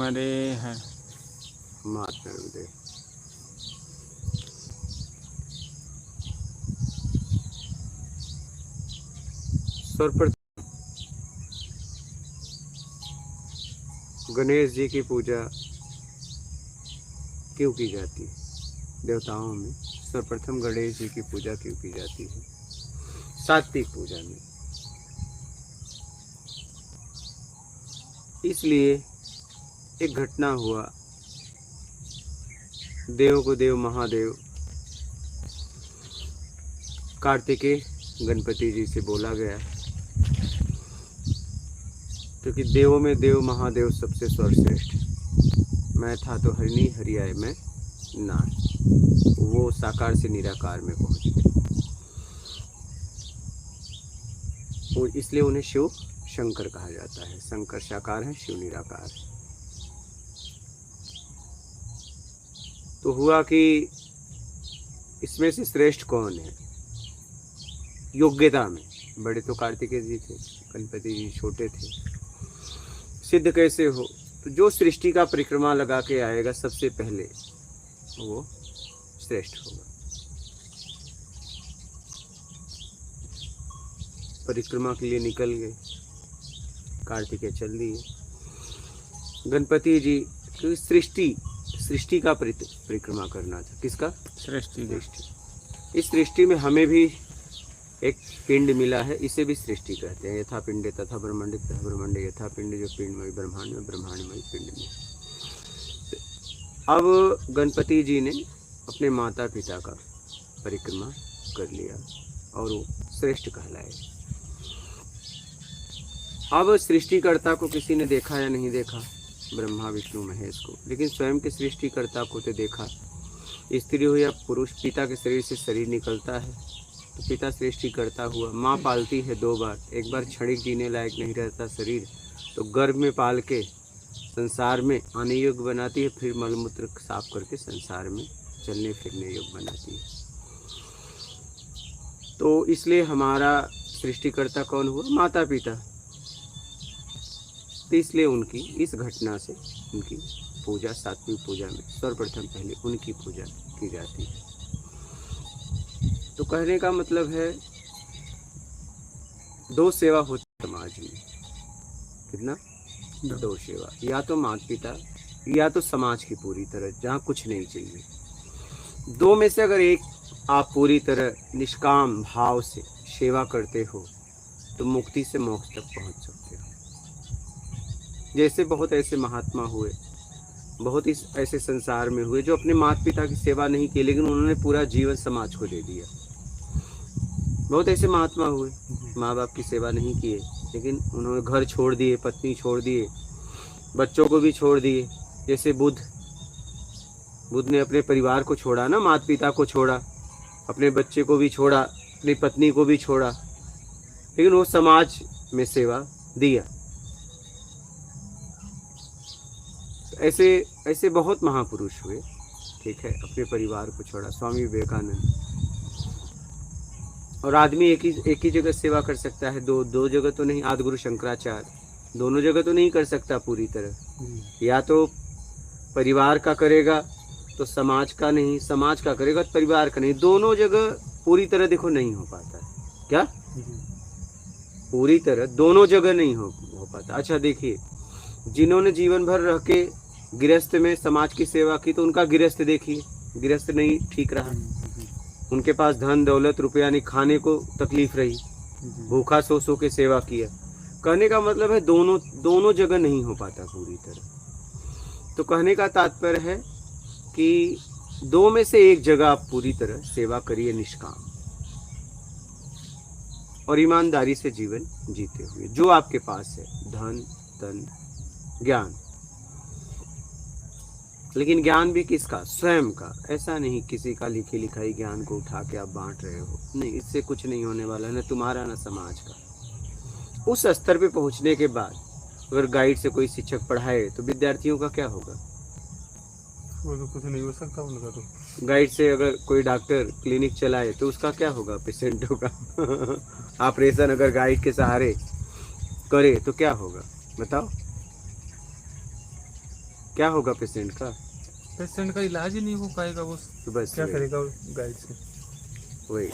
हमारे हैं माता नर्मदे। सर्वप्रथम गणेश जी की पूजा क्यों की जाती है? देवताओं में सर्वप्रथम गणेश जी की पूजा क्यों की जाती है? सात्विक पूजा में इसलिए एक घटना हुआ, देव को देव महादेव कार्तिकेय गणपति जी से बोला गया, क्योंकि देवों में देव महादेव सबसे सर्वश्रेष्ठ। मैं था तो हरिणी हरियाय में नार, वो साकार से निराकार में पहुंच गए और इसलिए उन्हें शिव शंकर कहा जाता है। शंकर साकार है, शिव निराकार है। तो हुआ कि इसमें से श्रेष्ठ कौन है योग्यता में? बड़े तो कार्तिकेय जी थे, गणपति जी छोटे थे। सिद्ध कैसे हो? तो जो सृष्टि का परिक्रमा लगा के आएगा सबसे पहले वो श्रेष्ठ होगा। परिक्रमा के लिए निकल गए, कार्तिकेय चल दिए। गणपति जी की सृष्टि का परिक्रमा करना था। किसका? सृष्टि। इस सृष्टि में हमें भी एक पिंड मिला है, इसे भी सृष्टि कहते हैं। यथा पिंडे तथा ब्रह्मांडे तथा ब्रह्मांडे यथा पिंड, जो पिंड में ब्रह्मांड में, ब्रह्मांड में पिंड में। अब गणपति जी ने अपने माता पिता का परिक्रमा कर लिया और वो श्रेष्ठ कहलाए। अब सृष्टिकर्ता को किसी ने देखा या नहीं देखा? ब्रह्मा विष्णु महेश को। लेकिन स्वयं के सृष्टिकर्ता को तो देखा। स्त्री हो या पुरुष, पिता के शरीर से शरीर निकलता है तो पिता सृष्टिकर्ता हुआ। माँ पालती है दो बार, एक बार क्षणिक जीने लायक नहीं रहता शरीर तो गर्भ में पाल के संसार में आने योग्य बनाती है, फिर मलमूत्र साफ करके संसार में चलने फिरने योग्य बनाती है। तो इसलिए हमारा सृष्टिकर्ता कौन हुआ? माता पिता। तो इसलिए उनकी इस घटना से उनकी पूजा सात्विक पूजा में सर्वप्रथम पहले उनकी पूजा की जाती है। तो कहने का मतलब है दो सेवा होती है समाज में। कितना? दो सेवा, या तो माता पिता या तो समाज की पूरी तरह, जहाँ कुछ नहीं चाहिए। दो में से अगर एक आप पूरी तरह निष्काम भाव से सेवा करते हो तो मुक्ति से मोक्ष तक पहुँच सकते हो। जैसे बहुत ऐसे महात्मा हुए, बहुत इस ऐसे संसार में हुए जो अपने माता पिता की सेवा नहीं की, लेकिन उन्होंने पूरा जीवन समाज को दे दिया। बहुत ऐसे महात्मा हुए, माँ बाप की सेवा नहीं किए, लेकिन उन्होंने घर छोड़ दिए, पत्नी छोड़ दिए, बच्चों को भी छोड़ दिए। जैसे बुद्ध ने अपने परिवार को छोड़ा ना, माता पिता को छोड़ा, अपने बच्चे को भी छोड़ा, अपनी पत्नी को भी छोड़ा, लेकिन वो समाज में सेवा दिया। ऐसे बहुत महापुरुष हुए, ठीक है, अपने परिवार को छोड़ा। स्वामी विवेकानंद। और आदमी एक ही जगह सेवा कर सकता है, दो जगह तो नहीं। आदिगुरु शंकराचार्य दोनों जगह तो नहीं कर सकता पूरी तरह। या तो परिवार का करेगा तो समाज का नहीं, समाज का करेगा तो परिवार का नहीं। दोनों जगह पूरी तरह देखो नहीं हो पाता है। क्या? पूरी तरह दोनों जगह नहीं हो पाता। अच्छा देखिए, जिन्होंने जीवन भर रह के गृहस्थ में समाज की सेवा की तो उनका गृहस्थ देखिए, गृहस्थ नहीं ठीक रहा। उनके पास धन दौलत रुपया नहीं, खाने को तकलीफ रही, भूखा सो के सेवा किया। कहने का मतलब है दोनों जगह नहीं हो पाता पूरी तरह। तो कहने का तात्पर्य है कि दो में से एक जगह आप पूरी तरह सेवा करिए निष्काम और ईमानदारी से जीवन जीते हुए। जो आपके पास है, धन तन ज्ञान, लेकिन ज्ञान भी किसका? स्वयं का। ऐसा नहीं किसी का लिखी लिखाई ज्ञान को उठा के आप बांट रहे हो, नहीं, इससे कुछ नहीं होने वाला, न तुम्हारा न समाज का। उस स्तर पे पहुंचने के बाद अगर गाइड से कोई शिक्षक पढ़ाए तो विद्यार्थियों का क्या होगा? वो तो कुछ नहीं हो सकता उनका। तो गाइड से अगर कोई डॉक्टर क्लिनिक चलाए तो उसका क्या होगा? पेशेंटों का ऑपरेशन अगर गाइड के सहारे करे तो क्या होगा? बताओ। क्या होगा पेशेंट का? पेशेंट का इलाज ही नहीं हो पाएगा, वो सुबह क्या सुबह करेगा गाइड से। वही